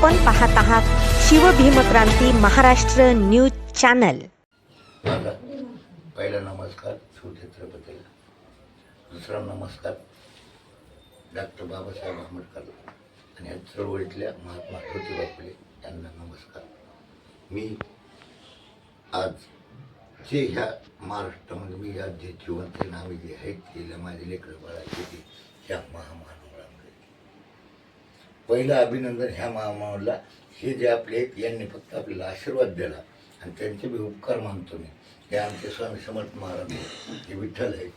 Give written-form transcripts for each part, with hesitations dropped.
आपण पाहत आहात शिवभीमक्रांती महाराष्ट्र न्यूज चॅनल। माझा पहिला नमस्कार शिवछत्रपतीला, दुसरा नमस्कार डॉक्टर बाबासाहेब आंबेडकर आणि या चळवळीतल्या महात्मा ज्योतिबा फुले यांना नमस्कार। मी आज जे ह्या महाराष्ट्रामध्ये मी आज जे जिवंत नावे जे आहेत गेल्या माझे लेकरं बाळाचे ते ह्या महामानवामुळे पहिलं अभिनंदन ह्या महामानवाला। हे जे आपले आहेत यांनी फक्त आपल्याला आशीर्वाद दिला आणि त्यांचे बी उपकार मानतो मी। हे आमचे स्वामी समर्थ महाराज हे विठ्ठल आहे,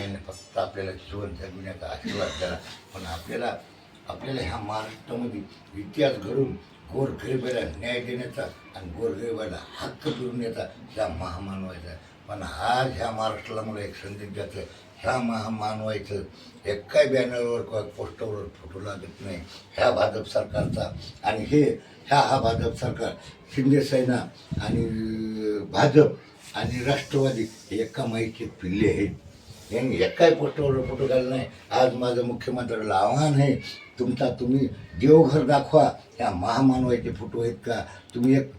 यांनी फक्त आपल्याला जीवन जगविण्याचा आशीर्वाद दिला। पण आपल्याला ह्या महाराष्ट्रामध्ये इतिहास घडून गोरगरिबाला न्याय देण्याचा आणि गोरगरिबाला हक्क फिरून देण्याचा ह्या महामानवाचा। पण आज ह्या महाराष्ट्राला मला एक संदेश द्यायचा आहे, ह्या महामानवाचं एक काय बॅनरवर किंवा पोस्टरवर फोटो लागत नाही ह्या भाजप सरकारचा। आणि हा भाजप सरकार शिंदे सेना आणि भाजप आणि राष्ट्रवादी हे एका माईचे पिल्ले आहेत। यांनी एकाही पोस्टरवर फोटो घालला नाही। आज माझं मुख्यमंत्र्याला आव्हान आहे, तुम्ही देवघर दाखवा, ह्या महामानवाचे फोटो आहेत का? तुम्ही एक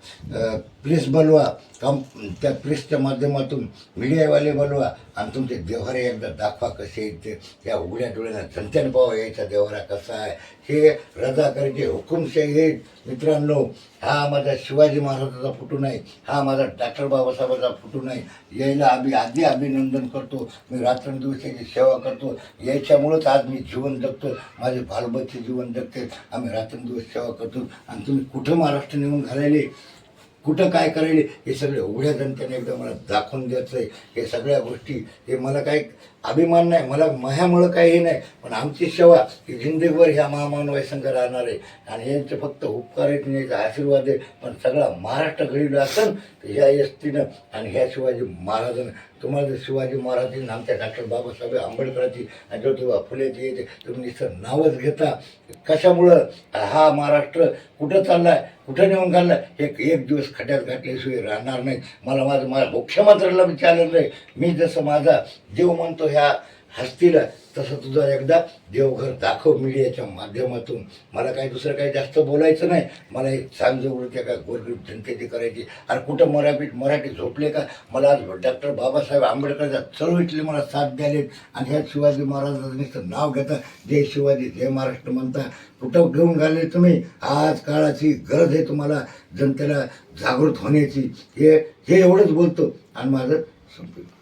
प्रेस बोलवा, त्या प्रेसच्या माध्यमातून मीडियावाले बोलवा आणि तुमचे देव्हारे एकदा दाखवा कसे आहेत ते। या उघड्या डोळ्यानं जनतेने पाहावं याचा देव्हारा कसा आहे। हे रजाकारचे हुकुमशाही आहेत मित्रांनो। हा माझा शिवाजी महाराजाचा फोटो नाही, हा माझा डॉक्टर बाबासाहेबांचा फोटो नाही। यायला आधी अभिनंदन करतो, मी रात्रंदिवस याची सेवा करतो। याच्यामुळंच आज मी जीवन जगतो, माझे बालबच्चे जीवन जगते, आम्ही रात्रंदिवस सेवा करतो। आणि तुम्ही कुठं महाराष्ट्र नेऊन घालायले, कुठं काय करायले, हे सगळे उघड्या जनतेने एकदा मला दाखवून द्यायचं आहे। हे सगळ्या गोष्टी हे मला काही अभिमान नाही, मला माझ्यामुळं काही नाही, पण आमची सेवा ही जिंदगीभर ह्या महामानवाई संघ राहणार आहे। आणि यांचे फक्त उपकार आहेत, याचा आशीर्वाद आहे। पण सगळा महाराष्ट्र घडीला असेल तर ह्या एसटीनं आणि ह्या शिवाजी महाराजांना। तुम्हाला जर शिवाजी महाराजांनी आमच्या डॉक्टर बाबासाहेब आंबेडकरांची आणि ज्योतिबा फुलेची येते तुम्ही नुसतं नावच घेता कशामुळं? हा महाराष्ट्र कुठं चाललाय, कुठं नेऊन घाललाय हे एक दिवस खड्यात घातल्याशिवाय राहणार नाही। माझ्या मुख्यमंत्र्याला विचारलेलं आहे, मी जसं माझा देव म्हणतो ह्या हस्तीला, तसं तुझं एकदा देवघर दाखव मीडियाच्या माध्यमातून। मला काही दुसरं काही जास्त बोलायचं नाही, मला एक सांगजवळ त्या काय गोरगरीब जनतेची करायची। आणि कुठं मराठी झोपले का? मला आज डॉक्टर बाबासाहेब आंबेडकरच्या चळवळीतले मला साथ द्यालेत आणि ह्या शिवाजी महाराजांचं नाव घेता, जय शिवाजी जय महाराष्ट्र म्हणता। कुठं घेऊन घालले तुम्ही? आज काळाची गरज आहे तुम्हाला जनतेला जागृत होण्याची। हे एवढंच बोलतो आणि माझं संपलं।